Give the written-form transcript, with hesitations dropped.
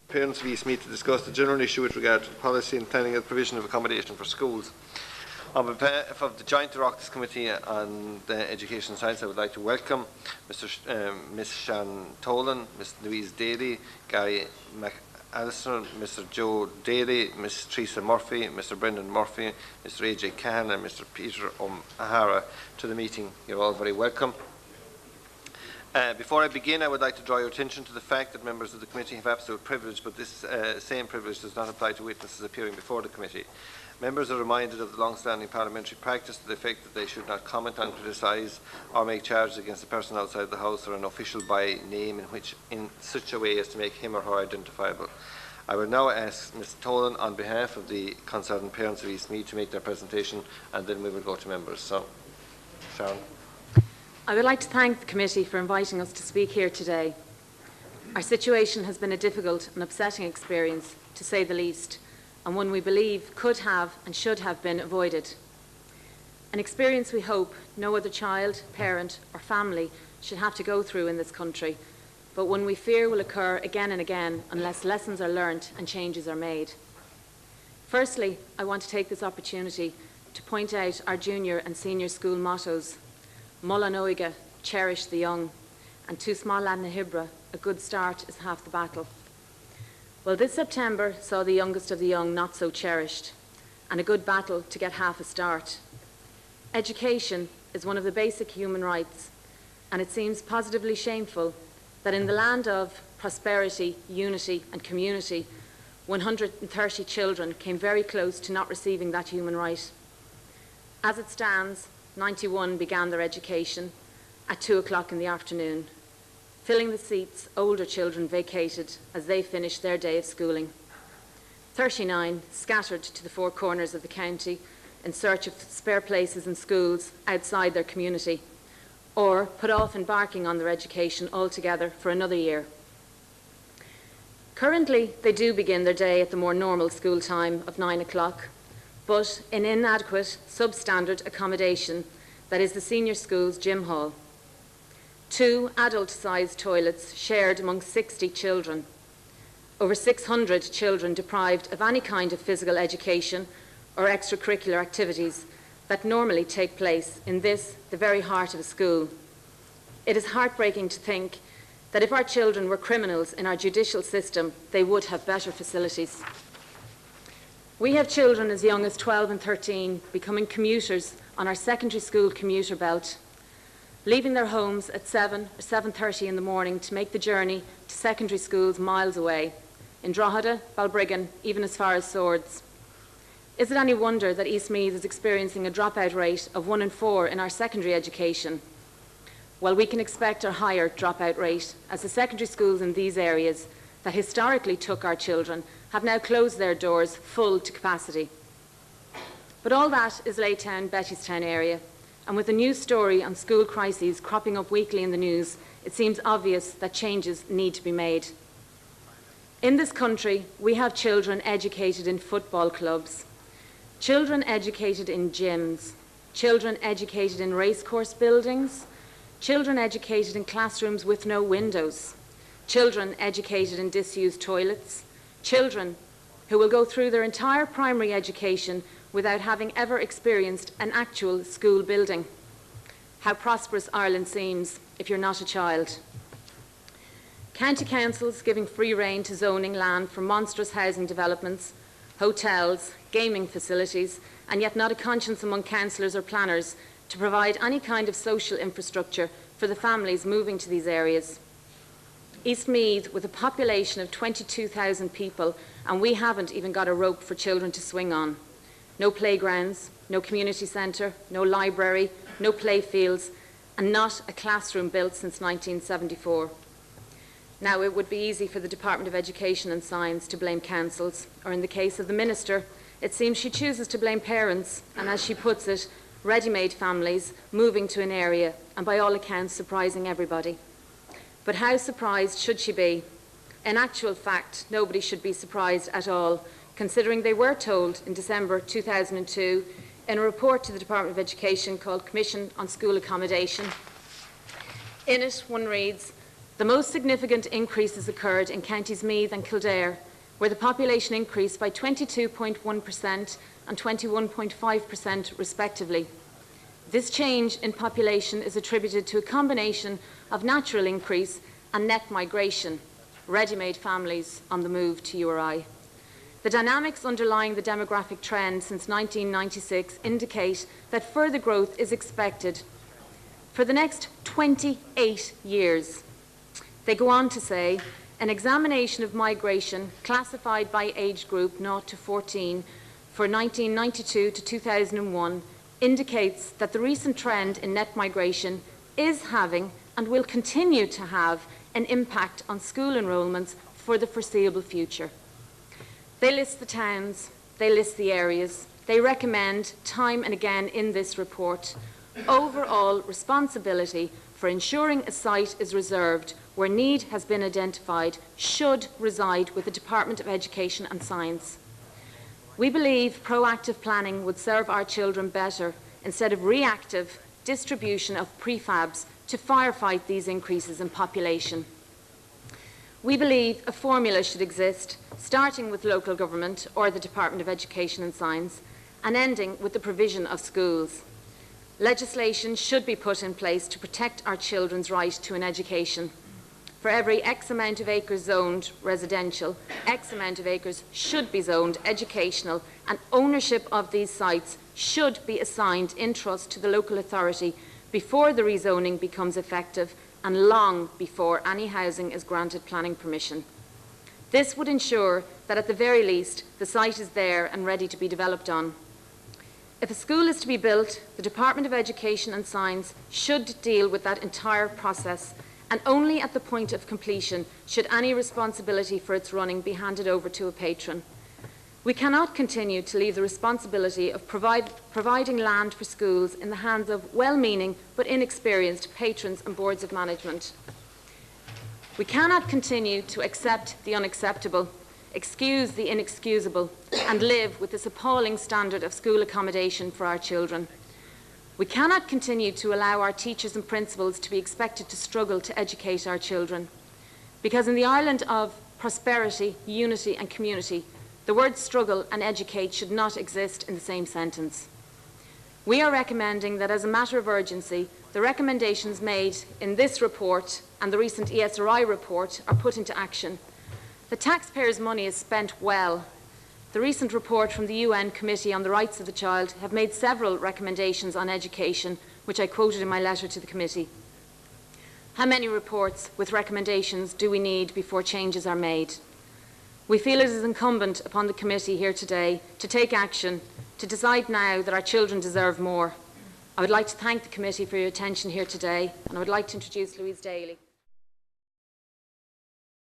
Parents of East Meath to discuss the general issue with regard to the policy and planning of the provision of accommodation for schools. On behalf of the Joint Oireachtas Committee on Education and Science, I would like to welcome Ms Sharon Tolan, Ms Louise Daly, Gary McAllister, Mr Joe Daly, Ms Teresa Murphy, Mr Brendan Murphy, Mr AJ Cahan and Mr Peter O'Hara to the meeting. You're all very welcome. Before I begin, I would like to draw your attention to the fact that members of the committee have absolute privilege, but this same privilege does not apply to witnesses appearing before the committee. Members are reminded of the long-standing parliamentary practice to the effect that they should not comment on, criticise or make charges against a person outside the House or an official by name in such a way as to make him or her identifiable. I will now ask Ms Tolan on behalf of the concerned parents of East Meath to make their presentation, and then we will go to members. So, Sharon. I would like to thank the committee for inviting us to speak here today. Our situation has been a difficult and upsetting experience, to say the least, and one we believe could have and should have been avoided. An experience we hope no other child, parent or family should have to go through in this country, but one we fear will occur again and again unless lessons are learnt and changes are made. Firstly, I want to take this opportunity to point out our junior and senior school mottos: Mulla Noige, cherish the young, and Tu Smala na Hibra, a good start is half the battle. Well, this September saw the youngest of the young not so cherished, and a good battle to get half a start. Education is one of the basic human rights, and it seems positively shameful that in the land of prosperity, unity and community, 130 children came very close to not receiving that human right. As it stands, 91 began their education at 2 o'clock in the afternoon, filling the seats older children vacated as they finished their day of schooling. 39 scattered to the four corners of the county in search of spare places in schools outside their community, or put off embarking on their education altogether for another year. Currently, they do begin their day at the more normal school time of 9 o'clock, but in inadequate, substandard accommodation that is the senior school's gym hall. 2 adult-sized toilets shared among 60 children. Over 600 children deprived of any kind of physical education or extracurricular activities that normally take place in this, the very heart of a school. It is heartbreaking to think that if our children were criminals in our judicial system, they would have better facilities. We have children as young as 12 and 13 becoming commuters on our secondary school commuter belt, leaving their homes at 7 or 7:30 in the morning to make the journey to secondary schools miles away, in Drogheda, Balbriggan, even as far as Swords. Is it any wonder that East Meath is experiencing a dropout rate of 1 in 4 in our secondary education? Well, we can expect a higher dropout rate as the secondary schools in these areas that historically took our children have now closed their doors full to capacity. But all that is Laytown, Bettystown area, and with a news story on school crises cropping up weekly in the news, it seems obvious that changes need to be made. In this country, we have children educated in football clubs, children educated in gyms, children educated in racecourse buildings, children educated in classrooms with no windows, children educated in disused toilets, children who will go through their entire primary education without having ever experienced an actual school building. How prosperous Ireland seems if you're not a child. County councils giving free rein to zoning land for monstrous housing developments, hotels, gaming facilities, and yet not a conscience among councillors or planners to provide any kind of social infrastructure for the families moving to these areas. East Meath, with a population of 22,000 people, and we haven't even got a rope for children to swing on. No playgrounds, no community centre, no library, no playfields, and not a classroom built since 1974. Now, it would be easy for the Department of Education and Science to blame councils, or in the case of the Minister, it seems she chooses to blame parents, and as she puts it, ready-made families moving to an area, and by all accounts surprising everybody. But how surprised should she be? In actual fact, nobody should be surprised at all, considering they were told in December 2002 in a report to the Department of Education called Commission on School Accommodation. In it, one reads, The most significant increases occurred in counties Meath and Kildare, where the population increased by 22.1% and 21.5% respectively. This change in population is attributed to a combination of natural increase and net migration, ready-made families on the move to URI. The dynamics underlying the demographic trend since 1996 indicate that further growth is expected for the next 28 years. They go on to say, an examination of migration classified by age group 0 to 14 for 1992 to 2001 indicates that the recent trend in net migration is having and will continue to have an impact on school enrolments for the foreseeable future. They list the towns, they list the areas, they recommend time and again in this report overall responsibility for ensuring a site is reserved where need has been identified should reside with the Department of Education and Science. We believe proactive planning would serve our children better instead of reactive distribution of prefabs to firefight these increases in population. We believe a formula should exist, starting with local government or the Department of Education and Science, and ending with the provision of schools. Legislation should be put in place to protect our children's right to an education. For every X amount of acres zoned residential, X amount of acres should be zoned educational, and ownership of these sites should be assigned in trust to the local authority before the rezoning becomes effective and long before any housing is granted planning permission. This would ensure that at the very least the site is there and ready to be developed on. If a school is to be built, the Department of Education and Science should deal with that entire process, and only at the point of completion should any responsibility for its running be handed over to a patron. We cannot continue to leave the responsibility of providing land for schools in the hands of well-meaning but inexperienced patrons and boards of management. We cannot continue to accept the unacceptable, excuse the inexcusable, and live with this appalling standard of school accommodation for our children. We cannot continue to allow our teachers and principals to be expected to struggle to educate our children. Because in the Ireland of prosperity, unity and community, the words struggle and educate should not exist in the same sentence. We are recommending that as a matter of urgency, the recommendations made in this report and the recent ESRI report are put into action. The taxpayers' money is spent well. The recent report from the UN Committee on the Rights of the Child have made several recommendations on education, which I quoted in my letter to the committee. How many reports with recommendations do we need before changes are made? We feel it is incumbent upon the committee here today to take action, to decide now that our children deserve more. I would like to thank the committee for your attention here today, and I would like to introduce Louise Daly.